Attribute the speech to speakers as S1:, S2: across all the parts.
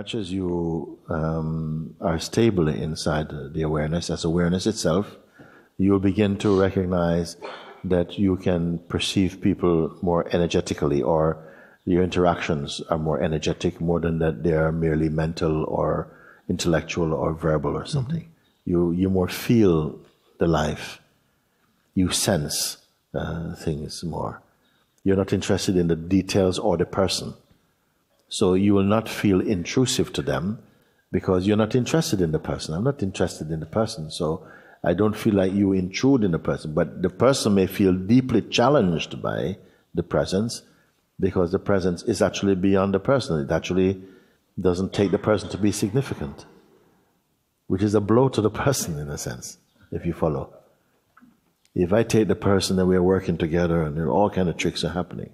S1: much as you are stable inside the awareness, as awareness itself, you'll begin to recognize that you can perceive people more energetically, or your interactions are more energetic, more than that they are merely mental or intellectual or verbal or something. You more feel the life. You sense things more. You're not interested in the details or the person. So you will not feel intrusive to them because you're not interested in the person. I'm not interested in the person, so I don't feel like you intrude in the person. But the person may feel deeply challenged by the presence because the presence is actually beyond the person. It actually doesn't take the person to be significant, which is a blow to the person in a sense, if you follow. If I take the person and we're working together and all kind of tricks are happening,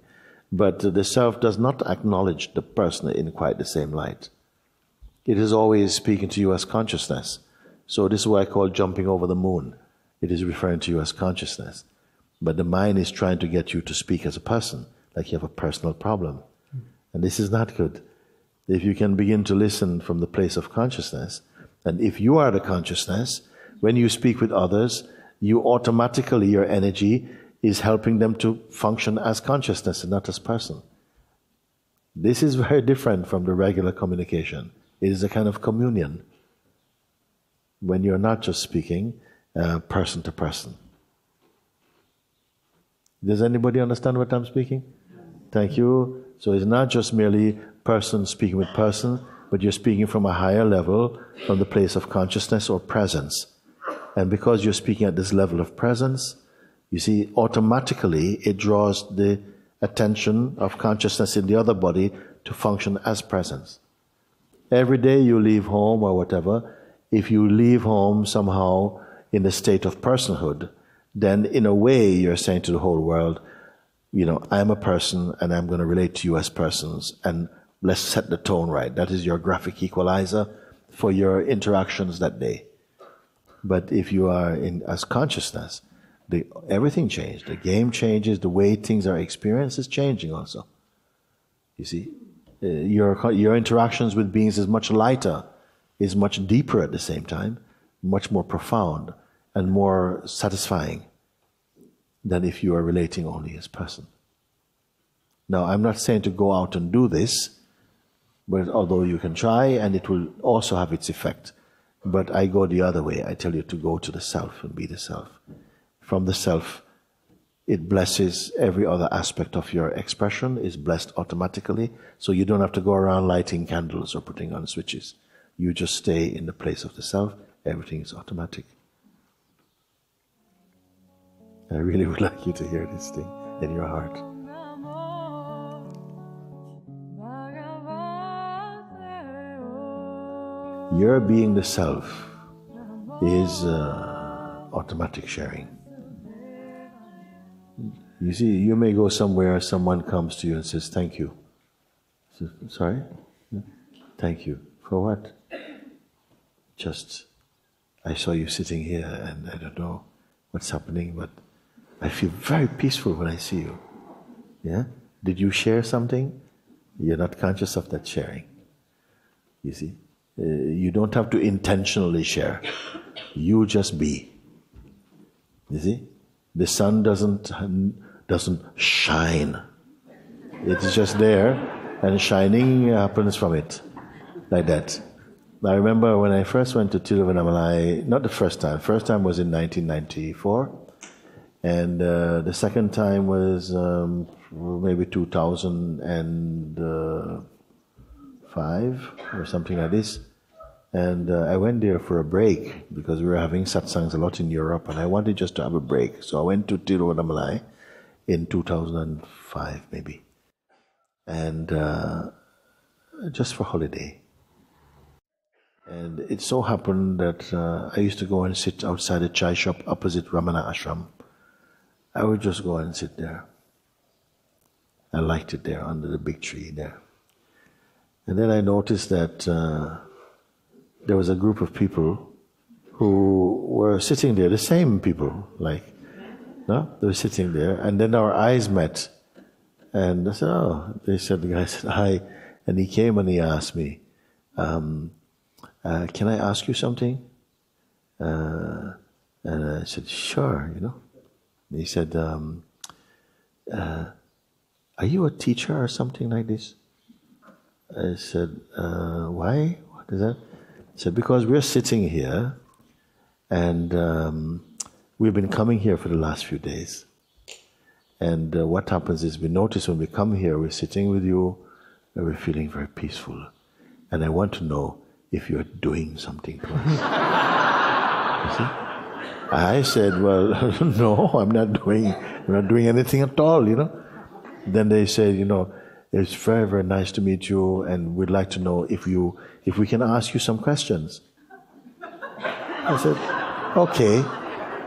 S1: but the self does not acknowledge the person in quite the same light. It is always speaking to you as consciousness. So this is what I call jumping over the moon. It is referring to you as consciousness. But the mind is trying to get you to speak as a person, like you have a personal problem. And this is not good. If you can begin to listen from the place of consciousness, and if you are the consciousness, when you speak with others, you automatically, your energy is helping them to function as consciousness and not as person. This is very different from the regular communication. It is a kind of communion when you're not just speaking person to person. Does anybody understand what I'm speaking? Thank you. So it's not just merely person speaking with person, but you're speaking from a higher level, from the place of consciousness or presence. And because you're speaking at this level of presence, you see, automatically it draws the attention of consciousness in the other body to function as presence. Every day you leave home or whatever, if you leave home somehow in the state of personhood, then in a way you're saying to the whole world, you know, I'm a person and I'm going to relate to you as persons, and let's set the tone right. That is your graphic equalizer for your interactions that day. But if you are in as consciousness, everything changed. The game changes. The way things are experienced is changing also. You see, your interactions with beings is much lighter, is much deeper at the same time, much more profound and more satisfying than if you are relating only as person. Now, I'm not saying to go out and do this, but although you can try, and it will also have its effect. But I go the other way. I tell you to go to the self and be the self. From the self, it blesses every other aspect of your expression, is blessed automatically, so you don't have to go around lighting candles or putting on switches. You just stay in the place of the self, everything is automatic. I really would like you to hear this thing in your heart. Your being the self is automatic sharing. You see, you may go somewhere, someone comes to you and says, thank you. So, sorry? Thank you. For what? Just, I saw you sitting here and I don't know what's happening, but I feel very peaceful when I see you. Yeah? Did you share something? You're not conscious of that sharing. You see? You don't have to intentionally share. You just be. You see? The sun doesn't shine. It is just there, and shining happens from it. Like that. I remember when I first went to Tiruvannamalai, not the first time was in 1994, and the second time was maybe 2005 or something like this. And I went there for a break because we were having satsangs a lot in Europe, and I wanted just to have a break. So I went to Tiruvannamalai in 2005 maybe, and just for holiday. And it so happened that I used to go and sit outside a chai shop opposite Ramana Ashram. I would just go and sit there. I liked it there under the big tree there. And then I noticed that there was a group of people who were sitting there, the same people, like, no? They were sitting there, and then our eyes met. And I said, oh, the guy said, hi. And he came and he asked me, can I ask you something? And I said, sure, And he said, are you a teacher or something like this? I said, why? What is that? He said, because we're sitting here and we've been coming here for the last few days. And what happens is we notice when we come here, we're sitting with you, and we're feeling very peaceful. And I want to know if you're doing something for us. You see? I said, well, no, I'm not doing anything at all, Then they said, it's very, very nice to meet you, and we'd like to know if we can ask you some questions. I said, okay.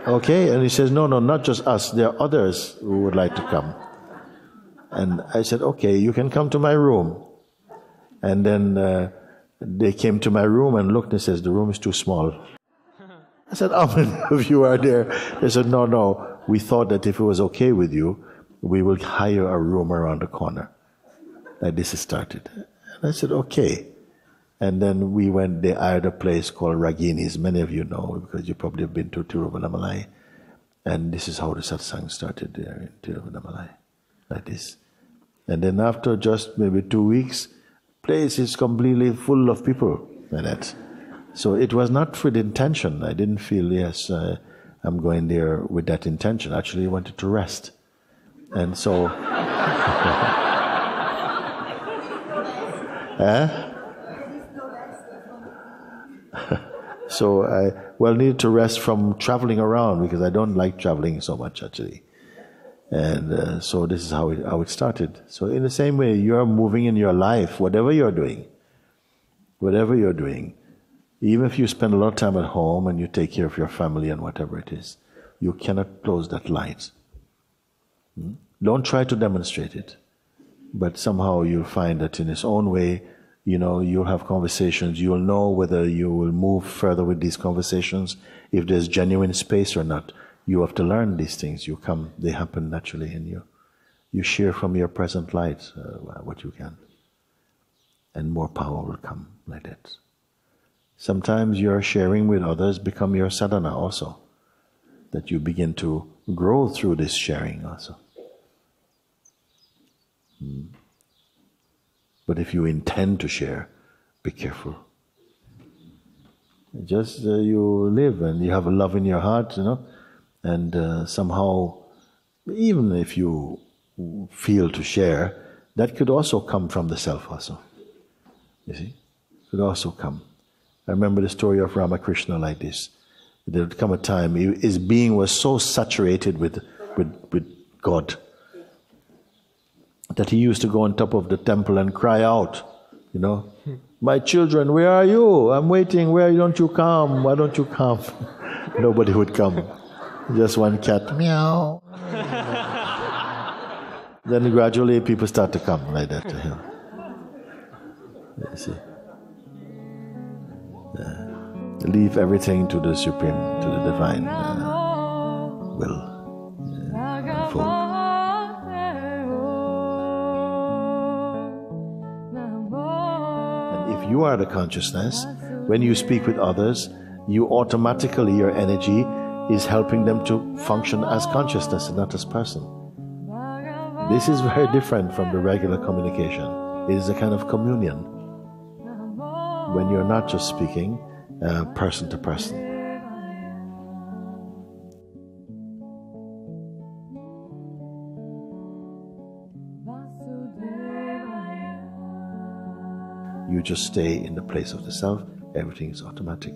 S1: And he says, no, not just us. There are others who would like to come. And I said, okay, you can come to my room. And then they came to my room and looked and says, the room is too small. I said, how many of you are there? They said, no, we thought that if it was okay with you, we will hire a room around the corner. Like this is started. And I said, okay. And then we went, they hired a place called Ragini's. Many of you know, because you probably have been to Tiruvannamalai. And this is how the satsang started there in Tiruvannamalai, like this. And then after just maybe 2 weeks, place is completely full of people like that. So it was not with intention. I didn't feel, yes, I'm going there with that intention. Actually, I wanted to rest. And so... So I needed to rest from traveling around because I don't like traveling so much actually. And so this is how it started. So in the same way, you're moving in your life, whatever you're doing, even if you spend a lot of time at home and you take care of your family and whatever it is, you cannot close that light. Don't try to demonstrate it, but somehow you'll find that in its own way, you'll have conversations, you'll know whether you will move further with these conversations, if there's genuine space or not. You have to learn these things. They happen naturally in you. You share from your present light what you can. And more power will come like that. Sometimes your sharing with others become your sadhana also. That you begin to grow through this sharing also. But if you intend to share, be careful. Just you live and you have a love in your heart, and somehow, even if you feel to share, that could also come from the self also. You see? It could also come. I remember the story of Ramakrishna like this. There would come a time, his being was so saturated with God, that he used to go on top of the temple and cry out, my children, where are you? I'm waiting, why don't you come? Why don't you come? Nobody would come. Just one cat, meow. Then gradually people start to come like that to him. You see? Leave everything to the Supreme, to the Divine will unfold. If you are the consciousness, when you speak with others, you automatically, your energy is helping them to function as consciousness and not as person. This is very different from the regular communication. It is a kind of communion. When you're not just speaking person to person. You just stay in the place of the self, everything is automatic.